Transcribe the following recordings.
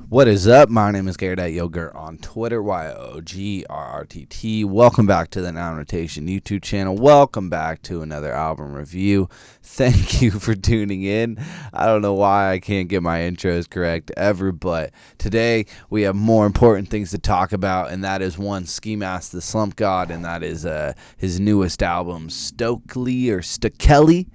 What is up? My name is Garrett Yogurt on Twitter, YOGRRTT. Welcome back to the Noun Rotation YouTube channel. Welcome back to another album review. Thank you for tuning in. I don't know why I can't get my intros correct ever, but today we have more important things to talk about, and that is one, Ski Mask the Slump God, and that is his newest album, Stokeley or Stokeley.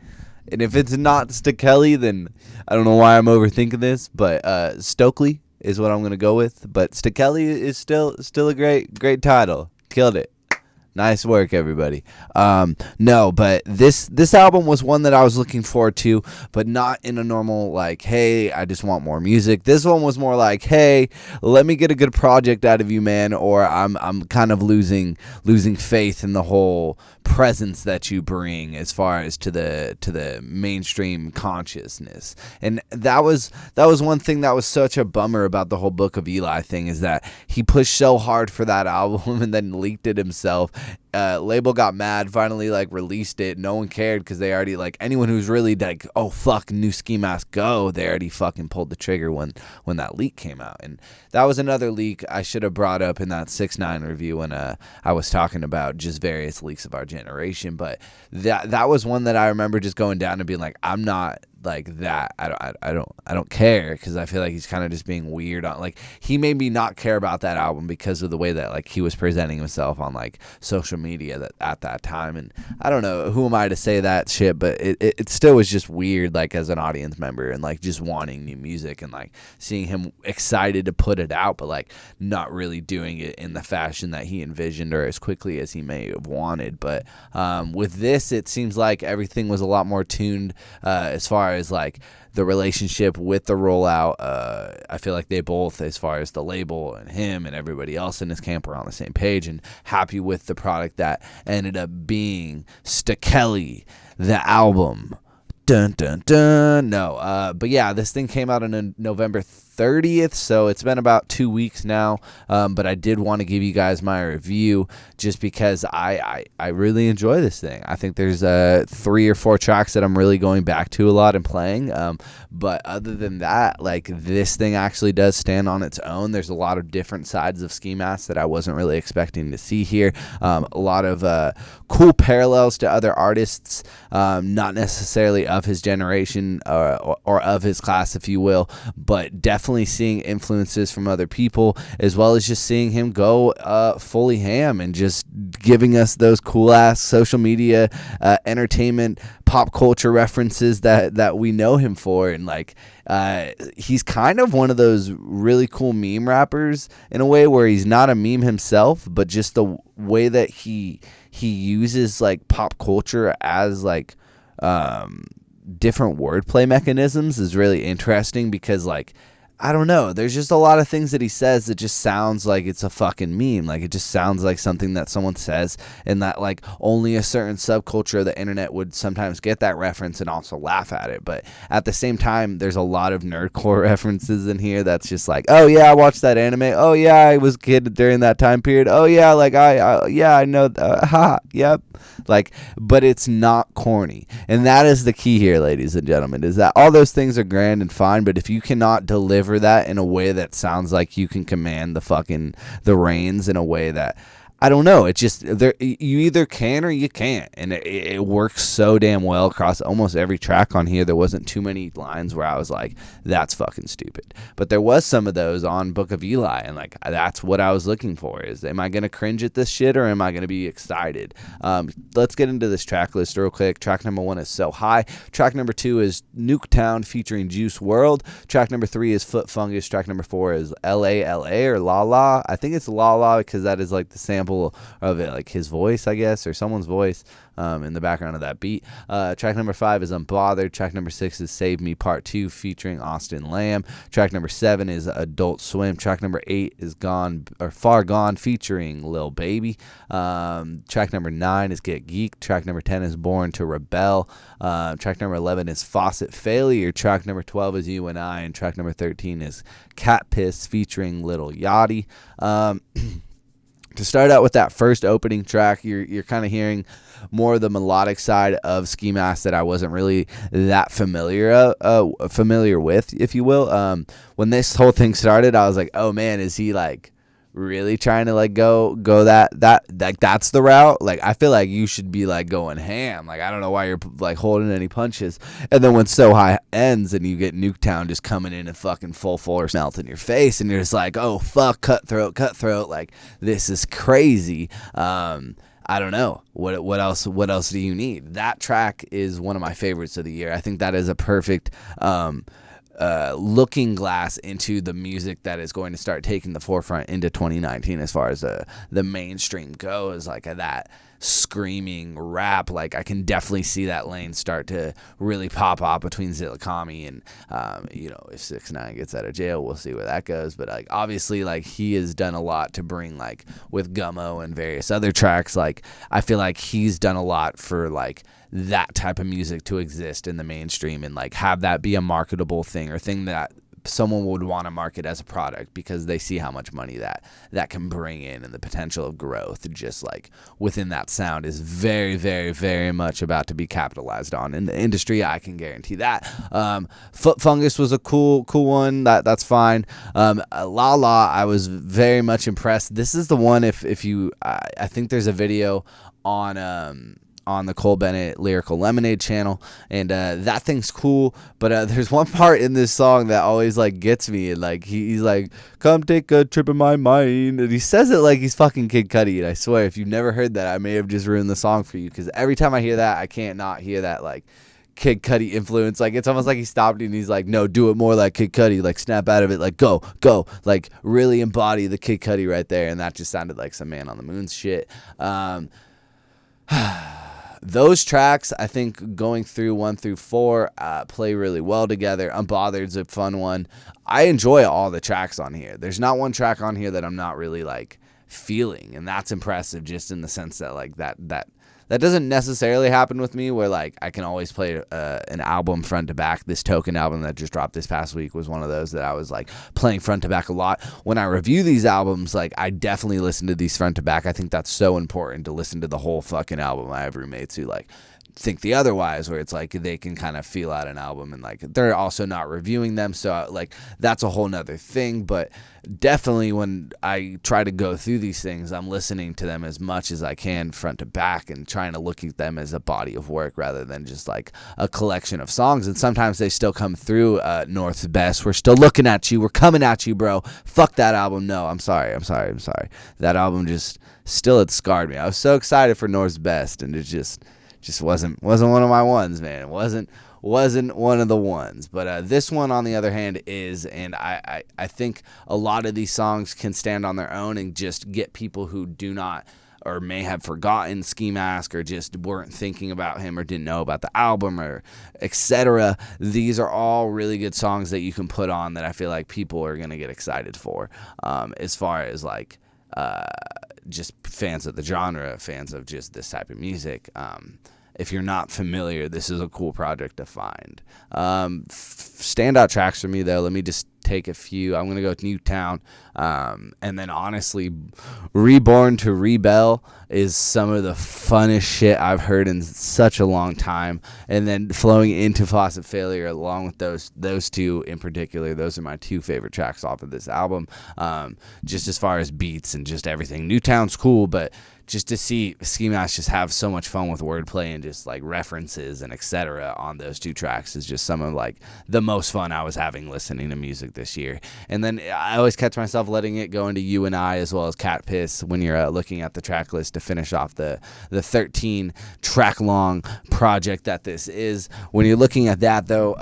And if it's not Stokeley, then I don't know why I'm overthinking this, but Stokeley is what I'm going to go with. But Stokeley is still a great title. Killed it. Nice work, everybody. No, but this album was one that I was looking forward to, but not in a normal, like, hey, I just want more music. This one was more like, hey, let me get a good project out of you, man, or I'm kind of losing faith in the whole presence that you bring as far as to the mainstream consciousness. And that was one thing that was such a bummer about the whole Book of Eli thing, is that he pushed so hard for that album and then leaked it himself. Label got mad, finally released it. No one cared because they already, anyone who's really like, oh fuck, new Ski Mask, go, they already fucking pulled the trigger when that leak came out. And that was another leak I should have brought up in that 6ix9ine review when I was talking about just various leaks of our generation. But that was one that I remember just going down and being like, I'm not like that. I don't care, because I feel like he's kind of just being weird on, he made me not care about that album because of the way that he was presenting himself on social media at that time. And I don't know, who am I to say that shit, but it still was just weird, as an audience member, and just wanting new music and seeing him excited to put it out, but not really doing it in the fashion that he envisioned or as quickly as he may have wanted. But with this, it seems like everything was a lot more tuned as far as the relationship with the rollout. I feel like they both, as far as the label and him and everybody else in his camp, are on the same page and happy with the product that ended up being Stokeley, the album. Dun dun dun. No, but yeah, this thing came out on November 30th, so it's been about 2 weeks now. But I did want to give you guys my review just because I really enjoy this thing. I think there's 3 or 4 tracks that I'm really going back to a lot and playing. But other than that, this thing actually does stand on its own. There's a lot of different sides of Ski Mask that I wasn't really expecting to see here. A lot of cool parallels to other artists, not necessarily of his generation or of his class, if you will, but definitely seeing influences from other people, as well as just seeing him go fully ham and just giving us those cool ass social media entertainment pop culture references that we know him for. And he's kind of one of those really cool meme rappers in a way, where he's not a meme himself, but just the way that he uses pop culture as different wordplay mechanisms is really interesting, because I don't know, there's just a lot of things that he says that just sounds like it's a fucking meme. It just sounds like something that someone says, and that only a certain subculture of the internet would sometimes get that reference and also laugh at it. But at the same time, there's a lot of nerdcore references in here that's just oh yeah, I watched that anime. Oh yeah, I was a kid during that time period. Oh yeah, I know, ha, yep. But it's not corny. And that is the key here, ladies and gentlemen, is that all those things are grand and fine, but if you cannot deliver that in a way that sounds like you can command the reins in a way that, I don't know, it's just, you either can or you can't, and it works so damn well across almost every track on here. There wasn't too many lines where I was like, that's fucking stupid, but there was some of those on Book of Eli, and that's what I was looking for, is, am I gonna cringe at this shit, or am I gonna be excited? Let's get into this track list real quick. Track number 1 is So High. Track number 2 is Nuketown featuring Juice WRLD. Track number 3 is Foot Fungus. Track number 4 is LA or La La. I think it's La La because that is the sample of it, his voice, I guess, or someone's voice in the background of that beat. Track number 5 is Unbothered. Track number 6 is Save Me Part 2 featuring Austin Lamb. Track number 7 is Adult Swim. Track number 8 is Far Gone featuring Lil Baby. Track number 9 is Get Geek. Track number 10 is Born to Rebel. Track number 11 is Faucet Failure. Track number 12 is You and I, and track number 13 is Cat Piss featuring Lil Yachty. To start out with that first opening track, you're kind of hearing more of the melodic side of Ski Mask that I wasn't really that familiar with, if you will. When this whole thing started, I was like, oh man, is he like really trying to like go that like that's the route? Like I feel like you should be like going ham. Like I don't know why you're like holding any punches. And then when So High ends and you get Nuketown just coming in and fucking full force melting your face, and you're just like, oh fuck, cutthroat, like this is crazy. I don't know what else do you need? That track is one of my favorites of the year. I think that is a perfect looking glass into the music that is going to start taking the forefront into 2019 as far as the mainstream goes. Like that screaming rap, like I can definitely see that lane start to really pop off between Zillikami and if 6ix9ine gets out of jail, we'll see where that goes. But like obviously like he has done a lot to bring, like with Gummo and various other tracks, like I feel like he's done a lot for like that type of music to exist in the mainstream and like have that be a marketable thing or thing that someone would want to market as a product because they see how much money that can bring in, and the potential of growth just like within that sound is very, very, very much about to be capitalized on in the industry. I can guarantee that. Foot Fungus was a cool one. That's fine. La La, I was very much impressed. This is the one if you I think there's a video on the Cole Bennett Lyrical Lemonade channel, and that thing's cool, but there's one part in this song that always like gets me, and like he's like, come take a trip in my mind, and he says it like he's fucking Kid Cudi, and I swear if you've never heard that, I may have just ruined the song for you, because every time I hear that, I can't not hear that like Kid Cudi influence. Like it's almost like he stopped and he's like, no, do it more like Kid Cudi, like snap out of it, like go, like really embody the Kid Cudi right there, and that just sounded like some Man on the Moon shit. Those tracks, I think, going through 1 through 4, play really well together. Unbothered's a fun one. I enjoy all the tracks on here. There's not one track on here that I'm not really like feeling, and that's impressive. Just in the sense that like that doesn't necessarily happen with me, where like I can always play an album front to back. This Token album that just dropped this past week was one of those that I was like playing front to back a lot. When I review these albums, like I definitely listen to these front to back. I think that's so important to listen to the whole fucking album. I have roommates who like think the otherwise, where it's like they can kind of feel out an album and like they're also not reviewing them, so like that's a whole nother thing. But definitely when I try to go through these things, I'm listening to them as much as I can front to back and trying to look at them as a body of work rather than just like a collection of songs. And sometimes they still come through. North's Best, we're still looking at you, we're coming at you, bro. Fuck that album. No, I'm sorry. That album just still, it scarred me. I was so excited for North's Best, and it just wasn't one of my ones, man. It wasn't one of the ones. But this one, on the other hand, is, and I think a lot of these songs can stand on their own and just get people who do not or may have forgotten Ski Mask or just weren't thinking about him or didn't know about the album or etc. These are all really good songs that you can put on that I feel like people are going to get excited for, as far as like just fans of the genre, fans of just this type of music. If you're not familiar, this is a cool project to find. Standout tracks for me, though, let me just take a few. I'm going to go with Newtown. And then, honestly, Reborn to Rebel is some of the funnest shit I've heard in such a long time. And then flowing into Faucet Failure, along with those two in particular, those are my two favorite tracks off of this album. Just as far as beats and just everything. Newtown's cool, but just to see Ski Mask just have so much fun with wordplay and just like references and etc. on those two tracks is just some of like the most fun I was having listening to music this year. And then I always catch myself letting it go into You and I, as well as Cat Piss, when you're looking at the track list to finish off the 13 track long project that this is. When you're looking at that, though,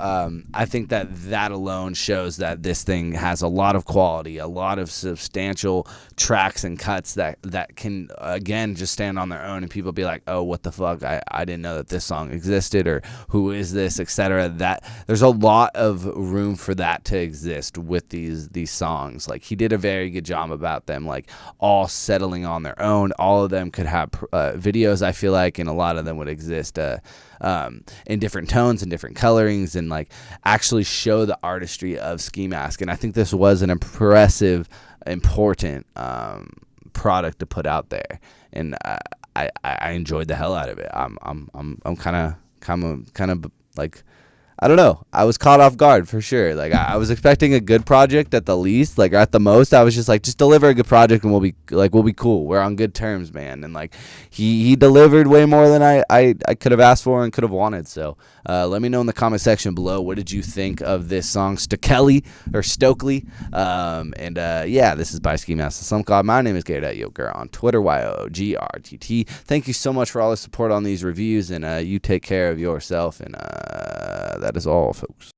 I think that alone shows that this thing has a lot of quality, a lot of substantial tracks and cuts that can again just stand on their own, and people be like, oh, what the fuck, I didn't know that this song existed, or who is this, etc. That there's a lot of room for that to exist with these songs. Like, he did a very good job about them like all settling on their own. All of them could have videos, I feel like, and a lot of them would exist in different tones and different colorings, and like actually show the artistry of Ski Mask. And I think this was an impressive, important product to put out there, and I enjoyed the hell out of it. I'm kind of like, I don't know. I was caught off guard for sure. Like I was expecting a good project at the least. Like at the most, I was just like, just deliver a good project and we'll be cool. We're on good terms, man. And like he delivered way more than I could have asked for and could have wanted. So let me know in the comment section below, what did you think of this song, Stokeley? Yeah, this is by Ski Master Slump. My name is Garrett Yoker on Twitter, YOGRTT. Thank you so much for all the support on these reviews, and you take care of yourself, and that is all, folks.